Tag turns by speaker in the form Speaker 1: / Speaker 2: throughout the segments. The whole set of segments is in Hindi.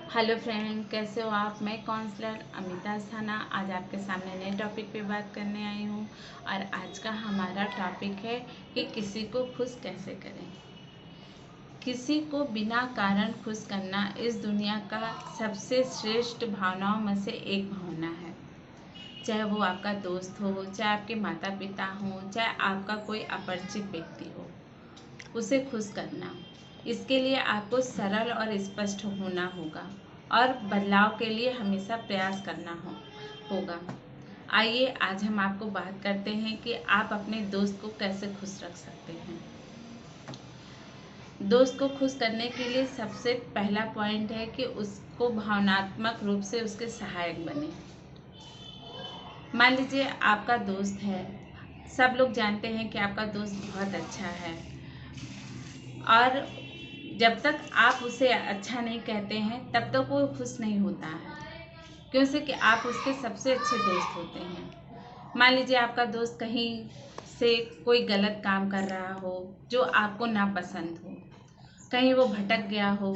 Speaker 1: हेलो फ्रेंड, कैसे हो आप। मैं काउंसलर अमिता अस्थाना आज आपके सामने नए टॉपिक पे बात करने आई हूँ। और आज का हमारा टॉपिक है कि किसी को खुश कैसे करें। किसी को बिना कारण खुश करना इस दुनिया का सबसे श्रेष्ठ भावनाओं में से एक भावना है। चाहे वो आपका दोस्त हो, चाहे आपके माता पिता हों, चाहे आपका कोई अपरिचित व्यक्ति हो, उसे खुश करना, इसके लिए आपको सरल और स्पष्ट होना होगा और बदलाव के लिए हमेशा प्रयास करना होगा। आइए आज हम आपको बात करते हैं कि आप अपने दोस्त को कैसे खुश रख सकते हैं। दोस्त को खुश करने के लिए सबसे पहला पॉइंट है कि उसको भावनात्मक रूप से उसके सहायक बने। मान लीजिए आपका दोस्त है, सब लोग जानते हैं कि आपका दोस्त बहुत अच्छा है, और जब तक आप उसे अच्छा नहीं कहते हैं तब तक वो खुश नहीं होता है, क्योंकि कि आप उसके सबसे अच्छे दोस्त होते हैं। मान लीजिए आपका दोस्त कहीं से कोई गलत काम कर रहा हो जो आपको नापसंद हो, कहीं वो भटक गया हो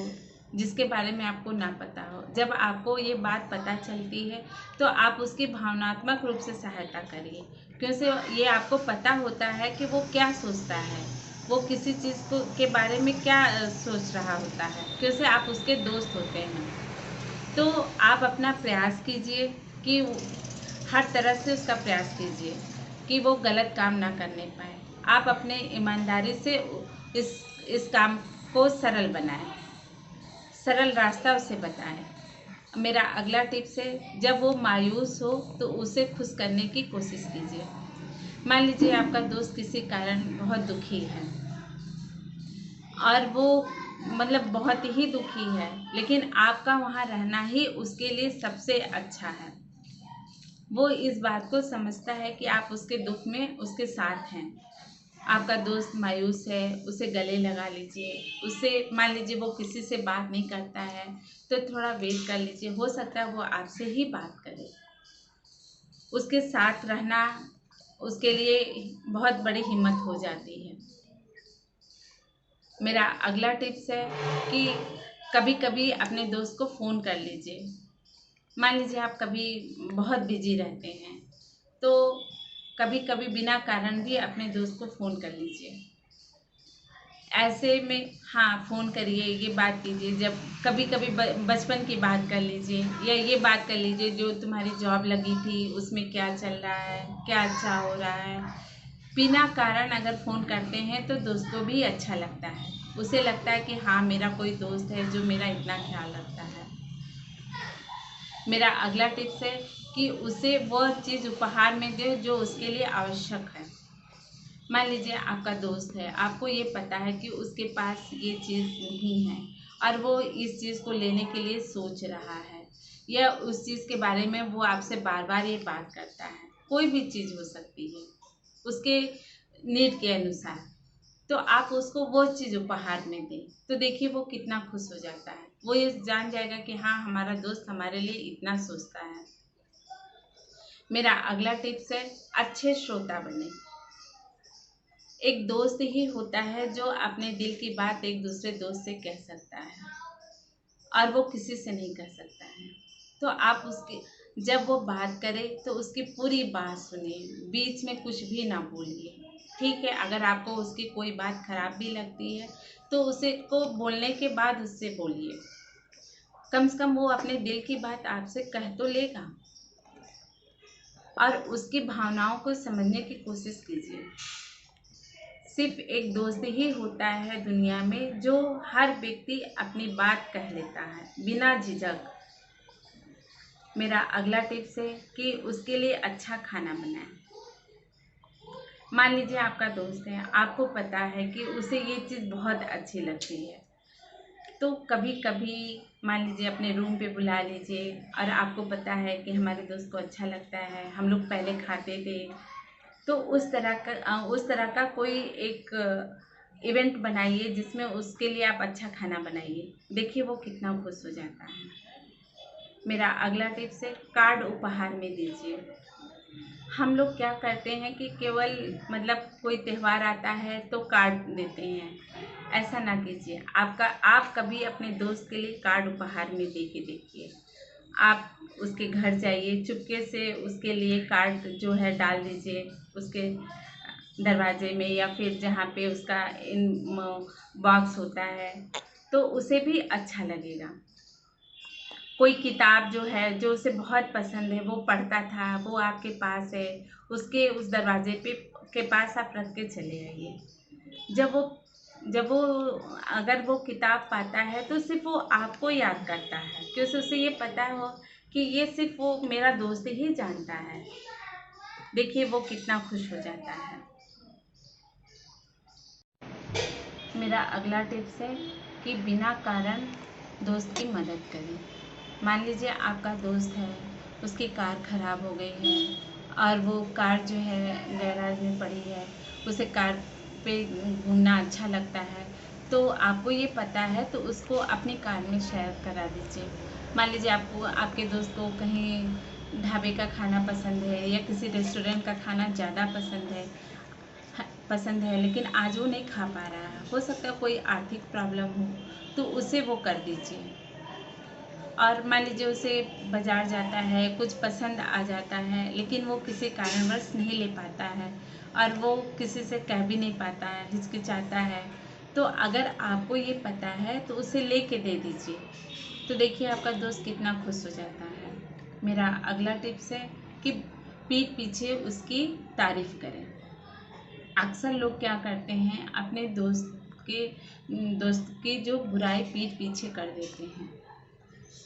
Speaker 1: जिसके बारे में आपको ना पता हो। जब आपको ये बात पता चलती है तो आप उसकी भावनात्मक रूप से सहायता करिए, क्योंकि ये आपको पता होता है कि वो क्या सोचता है, वो किसी चीज़ को के बारे में क्या सोच रहा होता है, क्योंकि आप उसके दोस्त होते हैं। तो आप अपना प्रयास कीजिए कि हर तरह से उसका प्रयास कीजिए कि वो गलत काम ना करने पाए। आप अपने ईमानदारी से इस काम को सरल बनाएं, सरल रास्ता उसे बताएं। मेरा अगला टिप्स है, जब वो मायूस हो तो उसे खुश करने की कोशिश कीजिए। मान लीजिए आपका दोस्त किसी कारण बहुत दुखी है और वो बहुत ही दुखी है, लेकिन आपका वहाँ रहना ही उसके लिए सबसे अच्छा है। वो इस बात को समझता है कि आप उसके दुख में उसके साथ हैं। आपका दोस्त मायूस है, उसे गले लगा लीजिए। उसे मान लीजिए वो किसी से बात नहीं करता है तो थोड़ा वेट कर लीजिए, हो सकता है वो आपसे ही बात करे। उसके साथ रहना उसके लिए बहुत बड़ी हिम्मत हो जाती है। मेरा अगला टिप्स है कि कभी कभी अपने दोस्त को फ़ोन कर लीजिए। मान लीजिए आप कभी बहुत बिजी रहते हैं तो कभी कभी बिना कारण भी अपने दोस्त को फ़ोन कर लीजिए। ऐसे में हाँ, फ़ोन करिए, ये बात कीजिए। जब कभी कभी बचपन की बात कर लीजिए, या ये बात कर लीजिए जो तुम्हारी जॉब लगी थी उसमें क्या चल रहा है, क्या अच्छा हो रहा है। बिना कारण अगर फ़ोन करते हैं तो दोस्त को भी अच्छा लगता है, उसे लगता है कि हाँ, मेरा कोई दोस्त है जो मेरा इतना ख्याल रखता है। मेरा अगला टिप्स है कि उसे वह चीज़ उपहार में दे जो उसके लिए आवश्यक है। मान लीजिए आपका दोस्त है, आपको ये पता है कि उसके पास ये चीज़ नहीं है और वो इस चीज़ को लेने के लिए सोच रहा है, या उस चीज़ के बारे में वो आपसे बार बार ये बात करता है। कोई भी चीज़ हो सकती है उसके नीड के अनुसार, तो आप उसको वो चीज़ उपहार में दें तो देखिए वो कितना खुश हो जाता है। वो ये जान जाएगा कि हाँ, हमारा दोस्त हमारे लिए इतना सोचता है। मेरा अगला टिप्स है, अच्छे श्रोता बने। एक दोस्त ही होता है जो अपने दिल की बात एक दूसरे दोस्त से कह सकता है, और वो किसी से नहीं कह सकता है। तो आप उसकी जब वो बात करे तो उसकी पूरी बात सुनिए, बीच में कुछ भी ना बोलिए। ठीक है, अगर आपको उसकी कोई बात खराब भी लगती है तो उसे को बोलने के बाद उससे बोलिए। कम से कम वो अपने दिल की बात आपसे कह तो लेगा, और उसकी भावनाओं को समझने की कोशिश कीजिए। सिर्फ एक दोस्त ही होता है दुनिया में जो हर व्यक्ति अपनी बात कह लेता है बिना झिझक। मेरा अगला टिप्स है कि उसके लिए अच्छा खाना बनाएं। मान लीजिए आपका दोस्त है, आपको पता है कि उसे ये चीज़ बहुत अच्छी लगती है, तो कभी कभी मान लीजिए अपने रूम पे बुला लीजिए, और आपको पता है कि हमारे दोस्त को अच्छा लगता है, हम लोग पहले खाते थे, तो उस तरह का कोई एक इवेंट बनाइए जिसमें उसके लिए आप अच्छा खाना बनाइए। देखिए वो कितना खुश हो जाता है। मेरा अगला टिप्स है, कार्ड उपहार में दीजिए। हम लोग क्या करते हैं कि केवल कोई त्यौहार आता है तो कार्ड देते हैं। ऐसा ना कीजिए। आप कभी अपने दोस्त के लिए कार्ड उपहार में दे के देखिए। आप उसके घर जाइए, चुपके से उसके लिए कार्ड जो है डाल दीजिए उसके दरवाजे में, या फिर जहाँ पे उसका इन बॉक्स होता है, तो उसे भी अच्छा लगेगा। कोई किताब जो है जो उसे बहुत पसंद है, वो पढ़ता था, वो आपके पास है, उसके उस दरवाजे पे के पास आप रख के चले आइए। जब वो अगर वो किताब पाता है तो सिर्फ वो आपको याद करता है, क्योंकि उसे ये पता हो कि ये सिर्फ वो मेरा दोस्त ही जानता है। देखिए वो कितना खुश हो जाता है। मेरा अगला टिप्स है कि बिना कारण दोस्त की मदद करें। मान लीजिए आपका दोस्त है, उसकी कार खराब हो गई है और वो कार जो है गैराज में पड़ी है, उसे कार पे घूमना अच्छा लगता है, तो आपको ये पता है तो उसको अपनी कार में शेयर करा दीजिए। मान लीजिए आपको आपके दोस्त को कहीं ढाबे का खाना पसंद है या किसी रेस्टोरेंट का खाना ज़्यादा पसंद है, लेकिन आज वो नहीं खा पा रहा है, हो सकता है कोई आर्थिक प्रॉब्लम हो, तो उसे वो कर दीजिए। और मान लीजिए उसे बाज़ार जाता है, कुछ पसंद आ जाता है, लेकिन वो किसी कारणवश नहीं ले पाता है और वो किसी से कह भी नहीं पाता है, हिचकिचाता है, तो अगर आपको ये पता है तो उसे लेके दे दीजिए। तो देखिए आपका दोस्त कितना खुश हो जाता है। मेरा अगला टिप्स है कि पीठ पीछे उसकी तारीफ़ करें। अक्सर लोग क्या करते हैं, अपने दोस्त की जो बुराई पीठ पीछे कर देते हैं।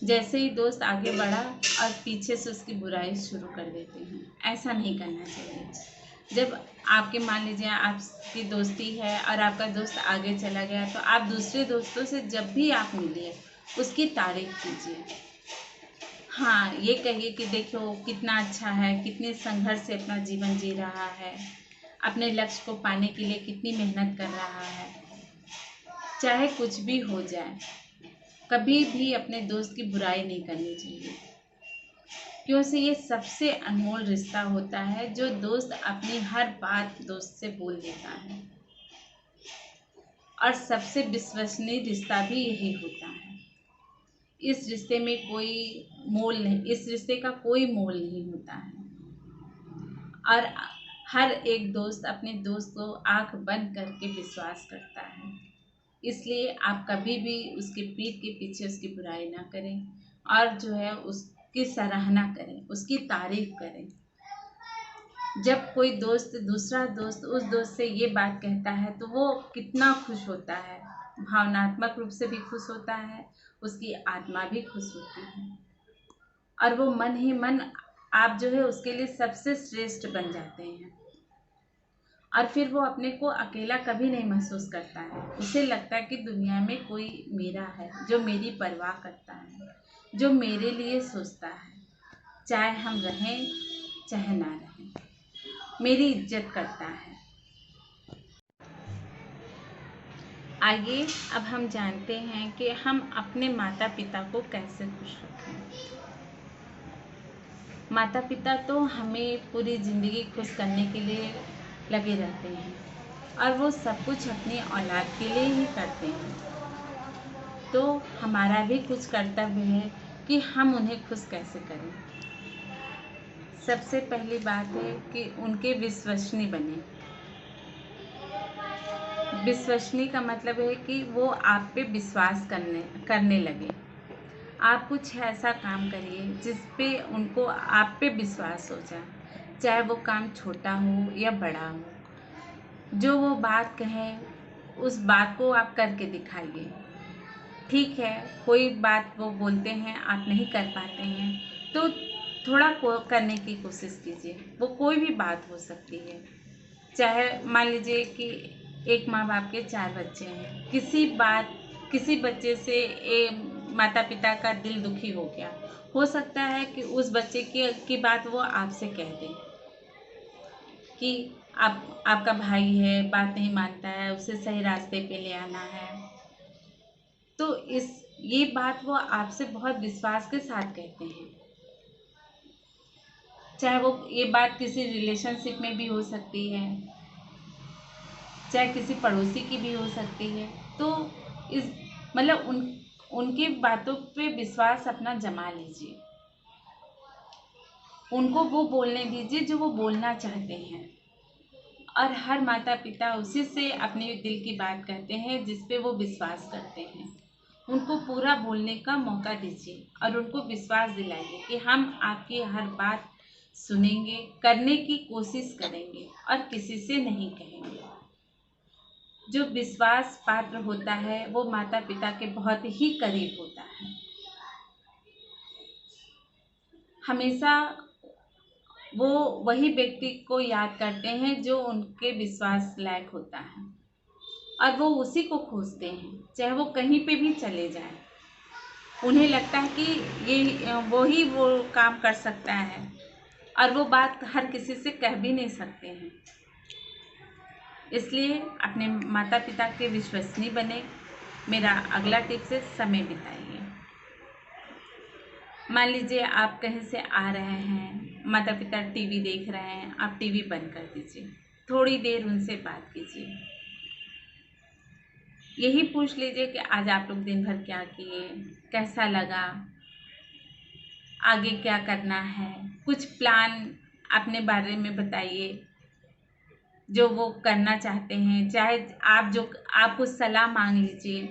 Speaker 1: जैसे ही दोस्त आगे बढ़ा और पीछे से उसकी बुराई शुरू कर देते हैं। ऐसा नहीं करना चाहिए। जब आपके मान लीजिए आपकी दोस्ती है और आपका दोस्त आगे चला गया, तो आप दूसरे दोस्तों से जब भी आप मिलिए उसकी तारीफ कीजिए। हाँ, ये कहिए कि देखो कितना अच्छा है, कितने संघर्ष से अपना जीवन जी रहा है, अपने लक्ष्य को पाने के लिए कितनी मेहनत कर रहा है। चाहे कुछ भी हो जाए, कभी भी अपने दोस्त की बुराई नहीं करनी चाहिए, क्योंकि ये सबसे अनमोल रिश्ता होता है जो दोस्त अपनी हर बात दोस्त से बोल देता है। और सबसे विश्वसनीय रिश्ता भी यही होता है। इस रिश्ते में कोई मोल नहीं, इस रिश्ते का कोई मोल नहीं होता है। और हर एक दोस्त अपने दोस्त को आंख बंद करके विश्वास करता है। इसलिए आप कभी भी उसकी पीठ के पीछे उसकी बुराई ना करें और जो है उसकी सराहना करें, उसकी तारीफ करें। जब कोई दूसरा दोस्त उस दोस्त से ये बात कहता है तो वो कितना खुश होता है, भावनात्मक रूप से भी खुश होता है, उसकी आत्मा भी खुश होती है और वो मन ही मन आप जो है उसके लिए सबसे श्रेष्ठ बन जाते हैं। और फिर वो अपने को अकेला कभी नहीं महसूस करता है। उसे लगता है कि दुनिया में कोई मेरा है, जो मेरी परवाह करता है, जो मेरे लिए सोचता है, चाहे हम रहें चाहे ना रहें, मेरी इज्जत करता है। आइए अब हम जानते हैं कि हम अपने माता पिता को कैसे खुश रखें। माता पिता तो हमें पूरी ज़िंदगी खुश करने के लिए लगे रहते हैं और वो सब कुछ अपनी औलाद के लिए ही करते हैं। तो हमारा भी कुछ कर्तव्य है कि हम उन्हें खुश कैसे करें। सबसे पहली बात है कि उनके विश्वसनीय बने। विश्वसनीय का मतलब है कि वो आप पे विश्वास करने लगे। आप कुछ ऐसा काम करिए जिस पे उनको आप पे विश्वास हो जाए, चाहे वो काम छोटा हो या बड़ा हो। जो वो बात कहें उस बात को आप करके दिखाइए। ठीक है, कोई बात वो बोलते हैं आप नहीं कर पाते हैं तो थोड़ा करने की कोशिश कीजिए। वो कोई भी बात हो सकती है, चाहे मान लीजिए कि एक माँ बाप के 4 बच्चे हैं, किसी बच्चे से माता पिता का दिल दुखी हो गया, हो सकता है कि उस बच्चे की बात वो आपसे कह दें कि आपका भाई है, बात नहीं मानता है, उसे सही रास्ते पे ले आना है। तो ये बात वो आपसे बहुत विश्वास के साथ कहते हैं। चाहे वो ये बात किसी रिलेशनशिप में भी हो सकती है, चाहे किसी पड़ोसी की भी हो सकती है। तो इस मतलब उनकी बातों पे विश्वास अपना जमा लीजिए, उनको वो बोलने दीजिए जो वो बोलना चाहते हैं। और हर माता पिता उसी से अपने दिल की बात कहते हैं जिस पे वो विश्वास करते हैं। उनको पूरा बोलने का मौका दीजिए और उनको विश्वास दिलाइए कि हम आपकी हर बात सुनेंगे, करने की कोशिश करेंगे और किसी से नहीं कहेंगे। जो विश्वास पात्र होता है वो माता पिता के बहुत ही करीब होता है। हमेशा वो वही व्यक्ति को याद करते हैं जो उनके विश्वास लायक होता है और वो उसी को खोजते हैं, चाहे वो कहीं पे भी चले जाएं। उन्हें लगता है कि ये वो काम कर सकता है और वो बात हर किसी से कह भी नहीं सकते हैं। इसलिए अपने माता पिता के विश्वसनीय बने। मेरा अगला टिप्स है समय बिताइए। मान लीजिए आप कहीं से आ रहे हैं, माता पिता टीवी देख रहे हैं, आप टीवी बंद कर दीजिए, थोड़ी देर उनसे बात कीजिए। यही पूछ लीजिए कि आज आप लोग दिन भर क्या किए, कैसा लगा, आगे क्या करना है। कुछ प्लान अपने बारे में बताइए जो वो करना चाहते हैं। चाहे आप कुछ सलाह मांग लीजिए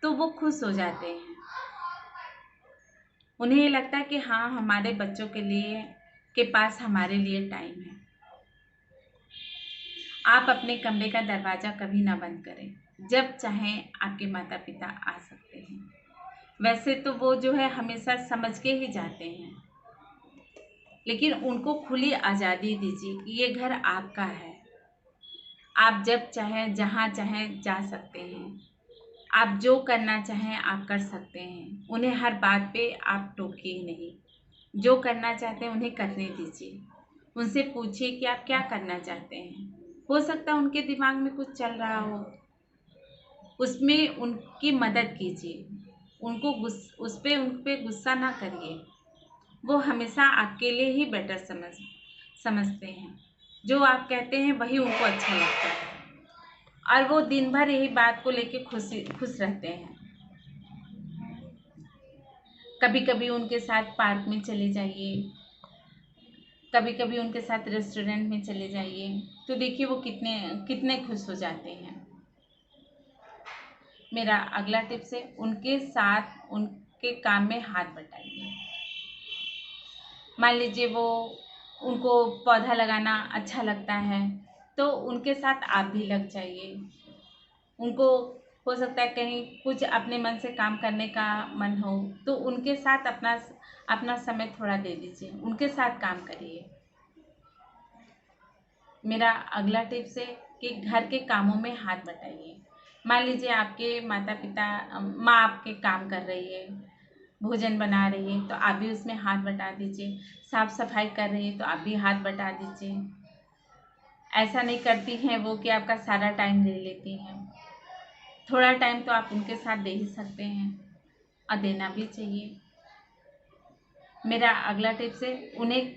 Speaker 1: तो वो खुश हो जाते हैं। उन्हें ये लगता है कि हाँ, हमारे बच्चों के पास हमारे लिए टाइम है। आप अपने कमरे का दरवाज़ा कभी ना बंद करें, जब चाहें आपके माता पिता आ सकते हैं। वैसे तो वो जो है हमेशा समझ के ही जाते हैं, लेकिन उनको खुली आज़ादी दीजिए कि ये घर आपका है। आप जब चाहें जहाँ चाहें जा सकते हैं, आप जो करना चाहें आप कर सकते हैं। उन्हें हर बात पे आप टोकिए नहीं, जो करना चाहते हैं उन्हें करने दीजिए। उनसे पूछिए कि आप क्या करना चाहते हैं। हो सकता है उनके दिमाग में कुछ चल रहा हो, उसमें उनकी मदद कीजिए। उन पे गुस्सा ना करिए। वो हमेशा आपके लिए ही बेटर समझते हैं। जो आप कहते हैं वही उनको अच्छा लगता है और वो दिन भर यही बात को लेके खुश रहते हैं। कभी कभी उनके साथ पार्क में चले जाइए, कभी कभी उनके साथ रेस्टोरेंट में चले जाइए, तो देखिए वो कितने कितने खुश हो जाते हैं। मेरा अगला टिप्स है उनके साथ उनके काम में हाथ बटाइए। मान लीजिए उनको पौधा लगाना अच्छा लगता है तो उनके साथ आप भी लग जाइए। उनको हो सकता है कहीं कुछ अपने मन से काम करने का मन हो तो उनके साथ अपना समय थोड़ा दे दीजिए, उनके साथ काम करिए। मेरा अगला टिप्स है कि घर के कामों में हाथ बटाइए। मान लीजिए आपके माता पिता माँ आपके काम कर रही है, भोजन बना रही है तो आप भी उसमें हाथ बटा दीजिए। साफ सफाई कर रही है तो आप भी हाथ बटा दीजिए। ऐसा नहीं करती हैं वो कि आपका सारा टाइम ले लेती हैं। थोड़ा टाइम तो आप उनके साथ दे ही सकते हैं और देना भी चाहिए। मेरा अगला टिप्स है उन्हें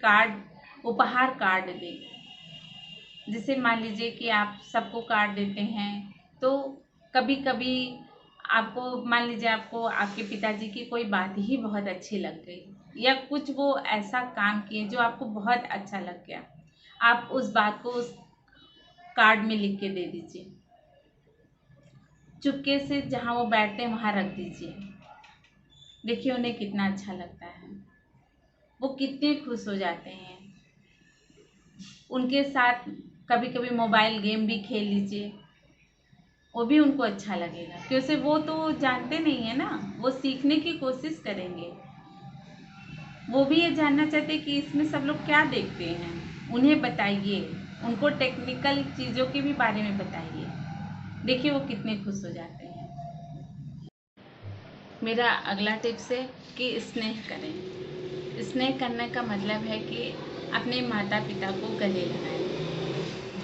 Speaker 1: उपहार कार्ड दें। जैसे मान लीजिए कि आप सबको कार्ड देते हैं तो कभी कभी आपको मान लीजिए आपको आपके पिताजी की कोई बात ही बहुत अच्छी लग गई या कुछ वो ऐसा काम किए जो आपको बहुत अच्छा लग गया, आप उस बात को उस कार्ड में लिख के दे दीजिए। चुपके से जहाँ वो बैठते हैं वहाँ रख दीजिए। देखिए उन्हें कितना अच्छा लगता है, वो कितने खुश हो जाते हैं। उनके साथ कभी कभी मोबाइल गेम भी खेल लीजिए, वो भी उनको अच्छा लगेगा क्योंकि वो तो जानते नहीं है ना, वो सीखने की कोशिश करेंगे। वो भी ये जानना चाहते हैं कि इसमें सब लोग क्या देखते हैं। उन्हें बताइए, उनको टेक्निकल चीज़ों के भी बारे में बताइए। देखिए वो कितने खुश हो जाते हैं। मेरा अगला टिप्स है कि स्नेह करें। स्नेह करने का मतलब है कि अपने माता पिता को गले लगाएं।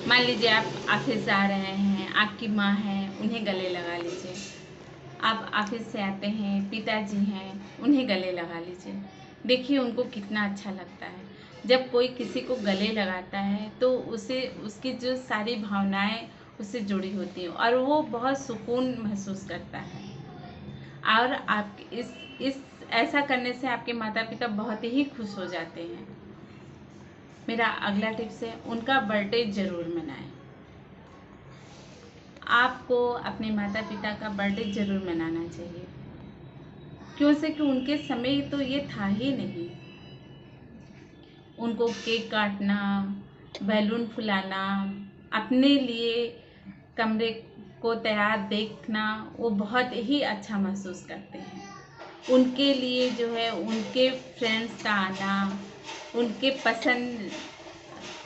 Speaker 1: मान लीजिए आप ऑफिस जा रहे हैं, आपकी माँ है, उन्हें गले लगा लीजिए। आप ऑफिस से आते हैं, पिताजी हैं, उन्हें गले लगा लीजिए। देखिए उनको कितना अच्छा लगता है। जब कोई किसी को गले लगाता है तो उसे उसकी जो सारी भावनाएं उससे जुड़ी होती हैं और वो बहुत सुकून महसूस करता है। और आप इस ऐसा करने से आपके माता पिता बहुत ही खुश हो जाते हैं। मेरा अगला टिप्स है, उनका बर्थडे ज़रूर मनाएं। आपको अपने माता पिता का बर्थडे ज़रूर मनाना चाहिए। क्यों से कि उनके समय तो ये था ही नहीं। उनको केक काटना, बैलून फुलाना, अपने लिए कमरे को तैयार देखना, वो बहुत ही अच्छा महसूस करते हैं। उनके लिए जो है उनके फ्रेंड्स का आना, उनके पसंद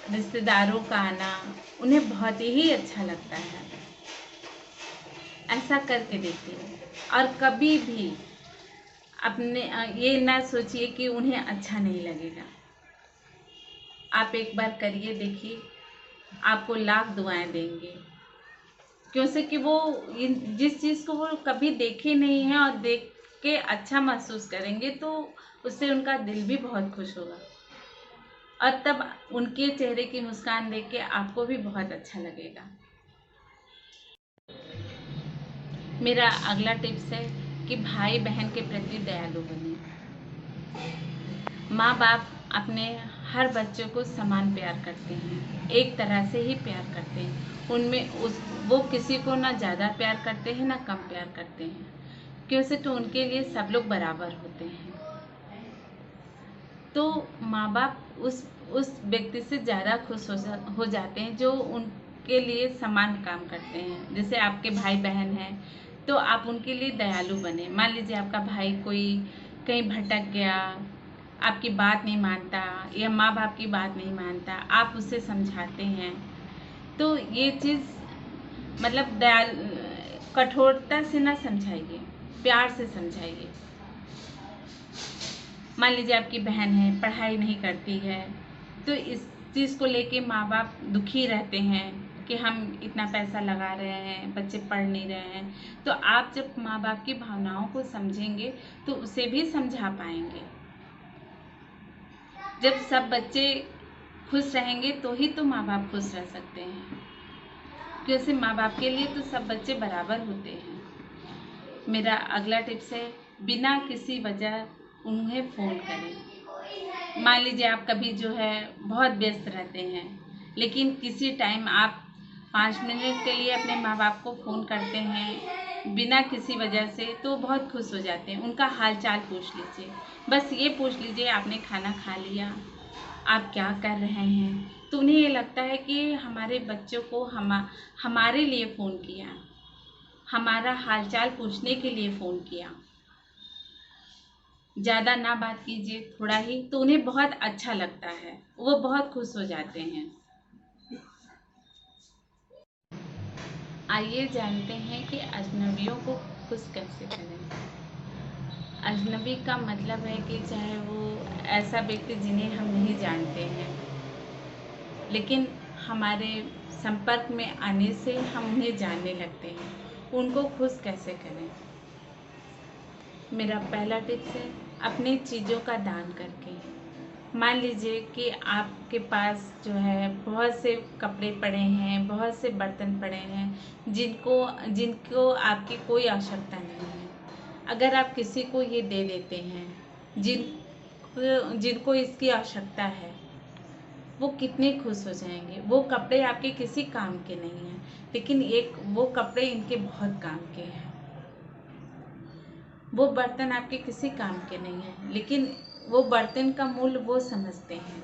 Speaker 1: रिश्तेदारों का आना उन्हें बहुत ही अच्छा लगता है। ऐसा करके देखिए और कभी भी अपने ये ना सोचिए कि उन्हें अच्छा नहीं लगेगा। आप एक बार करिए देखिए, आपको लाख दुआएं देंगे। क्यों से कि वो जिस चीज़ को वो कभी देखे नहीं है और देख के अच्छा महसूस करेंगे तो उससे उनका दिल भी बहुत खुश होगा और तब उनके चेहरे की मुस्कान देख के आपको भी बहुत अच्छा लगेगा। मेरा अगला टिप्स है कि भाई बहन के प्रति दयालु बनिए। माँ बाप अपने हर बच्चों को समान प्यार करते हैं, एक तरह से ही प्यार करते हैं। वो किसी को ना ज़्यादा प्यार करते हैं ना कम प्यार करते हैं। क्यों से तो उनके लिए सब लोग बराबर होते हैं। तो माँ बाप उस व्यक्ति से ज़्यादा खुश हो जाते हैं जो उनके लिए समान काम करते हैं। जैसे आपके भाई बहन हैं तो आप उनके लिए दयालु बने। मान लीजिए आपका भाई कोई कहीं भटक गया, आपकी बात नहीं मानता या माँ बाप की बात नहीं मानता, आप उसे समझाते हैं तो ये चीज़ मतलब कठोरता से ना समझाइए, प्यार से समझाइए। मान लीजिए आपकी बहन है, पढ़ाई नहीं करती है तो इस चीज़ को लेके माँ बाप दुखी रहते हैं कि हम इतना पैसा लगा रहे हैं, बच्चे पढ़ नहीं रहे हैं। तो आप जब माँ बाप की भावनाओं को समझेंगे तो उसे भी समझा पाएंगे। जब सब बच्चे खुश रहेंगे तो ही तो माँ बाप खुश रह सकते हैं। क्योंकि माँ बाप के लिए तो सब बच्चे बराबर होते हैं। मेरा अगला टिप्स है, बिना किसी वजह उन्हें फ़ोन करें। मान लीजिए आप कभी जो है बहुत व्यस्त रहते हैं लेकिन किसी टाइम आप 5 मिनट के लिए अपने माँ बाप को फ़ोन करते हैं बिना किसी वजह से तो बहुत खुश हो जाते हैं। उनका हाल चाल पूछ लीजिए, बस ये पूछ लीजिए आपने खाना खा लिया, आप क्या कर रहे हैं। तो उन्हें ये लगता है कि हमारे बच्चों को हमारे लिए फ़ोन किया, हमारा हालचाल पूछने के लिए फ़ोन किया। ज़्यादा ना बात कीजिए, थोड़ा ही, तो उन्हें बहुत अच्छा लगता है, वो बहुत खुश हो जाते हैं। आइए जानते हैं कि अजनबियों को खुश कैसे करें। अजनबी का मतलब है कि चाहे वो ऐसा व्यक्ति जिन्हें हम नहीं जानते हैं लेकिन हमारे संपर्क में आने से हम उन्हें जानने लगते हैं, उनको खुश कैसे करें। मेरा पहला टिप्स है, अपनी चीज़ों का दान करके। मान लीजिए कि आपके पास जो है बहुत से कपड़े पड़े हैं, बहुत से बर्तन पड़े हैं जिनको जिनको आपकी कोई आवश्यकता नहीं है। अगर आप किसी को ये दे देते हैं जिनको इसकी आवश्यकता है, वो कितने खुश हो जाएंगे। वो कपड़े आपके किसी काम के नहीं हैं लेकिन वो कपड़े इनके बहुत काम के हैं। वो बर्तन आपके किसी काम के नहीं हैं लेकिन वो बर्तन का मूल्य वो समझते हैं।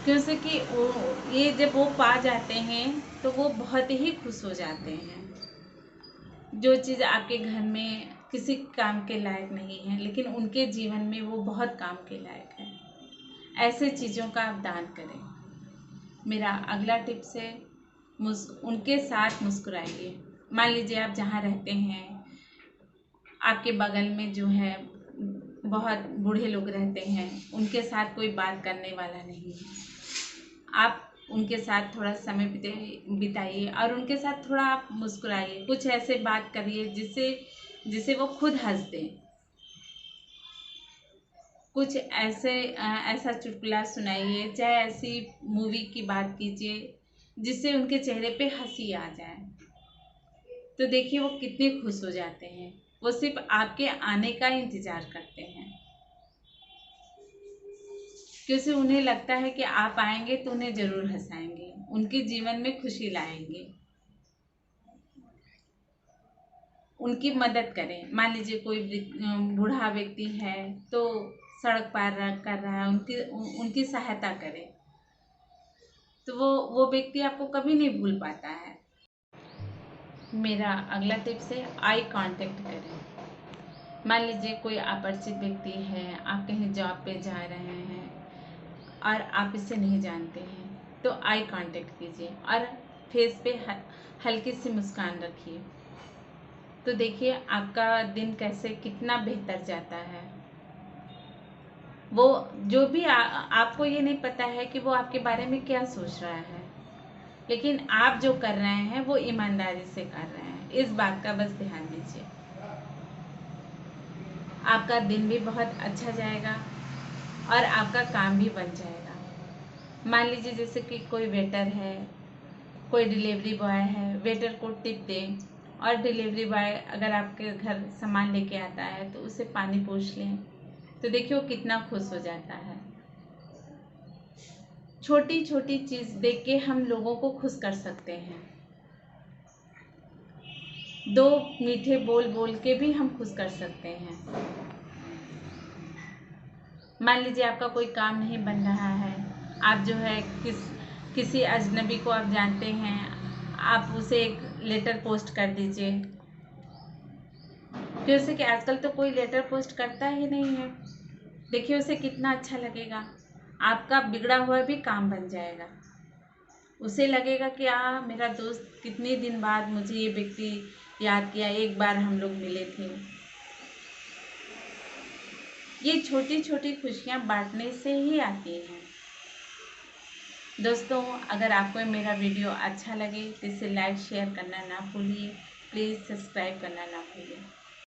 Speaker 1: क्योंकि कि ये जब वो पा जाते हैं तो वो बहुत ही खुश हो जाते हैं। जो चीज़ आपके घर में किसी काम के लायक नहीं है लेकिन उनके जीवन में वो बहुत काम के लायक है। ऐसे चीज़ों का आप दान करें। मेरा अगला टिप्स है, उनके साथ मुस्कुराइए। मान लीजिए आप जहाँ रहते हैं आपके बगल में जो है बहुत बूढ़े लोग रहते हैं, उनके साथ कोई बात करने वाला नहीं है। आप उनके साथ थोड़ा समय बिताइए और उनके साथ थोड़ा आप मुस्कुराइए। कुछ ऐसे बात करिए जिससे वो खुद हंस दें। कुछ ऐसा चुटकुला सुनाइए, चाहे ऐसी मूवी की बात कीजिए जिससे उनके चेहरे पे हंसी आ जाए। तो देखिए वो कितने खुश हो जाते हैं, वो सिर्फ आपके आने का इंतजार करते हैं, क्योंकि उन्हें लगता है कि आप आएंगे तो उन्हें जरूर हंसाएंगे, उनके जीवन में खुशी लाएंगे, उनकी मदद करें। मान लीजिए कोई बूढ़ा व्यक्ति है तो सड़क पार कर रहा है, उनकी सहायता करें, तो वो व्यक्ति आपको कभी नहीं भूल पाता है। मेरा अगला टिप्स है आई कांटेक्ट करें। मान लीजिए कोई अपरिचित व्यक्ति है, आप कहीं जॉब पे जा रहे हैं और आप इसे नहीं जानते हैं, तो आई कांटेक्ट कीजिए और फेस पे हल्की सी मुस्कान रखिए। तो देखिए आपका दिन कैसे कितना बेहतर जाता है। वो जो भी आपको ये नहीं पता है कि वो आपके बारे में क्या सोच रहा है, लेकिन आप जो कर रहे हैं वो ईमानदारी से कर रहे हैं, इस बात का बस ध्यान दीजिए। आपका दिन भी बहुत अच्छा जाएगा और आपका काम भी बन जाएगा। मान लीजिए जैसे कि कोई वेटर है, कोई डिलीवरी बॉय है, वेटर को टिप दें और डिलीवरी बॉय अगर आपके घर सामान लेके आता है तो उसे पानी पूछ लें, तो देखिए वो कितना खुश हो जाता है। छोटी छोटी चीज़ देख के हम लोगों को खुश कर सकते हैं। 2 मीठे बोल बोल के भी हम खुश कर सकते हैं। मान लीजिए आपका कोई काम नहीं बन रहा है, आप जो है किसी अजनबी को आप जानते हैं, आप उसे एक लेटर पोस्ट कर दीजिए। जैसे कि आजकल तो कोई लेटर पोस्ट करता ही नहीं है, देखिए उसे कितना अच्छा लगेगा, आपका बिगड़ा हुआ भी काम बन जाएगा। उसे लगेगा कि मेरा दोस्त कितने दिन बाद मुझे ये व्यक्ति याद किया, एक बार हम लोग मिले थे। ये छोटी छोटी खुशियाँ बांटने से ही आती हैं। दोस्तों अगर आपको मेरा वीडियो अच्छा लगे तो इसे लाइक शेयर करना ना भूलिए, प्लीज़ सब्सक्राइब करना ना भूलिए।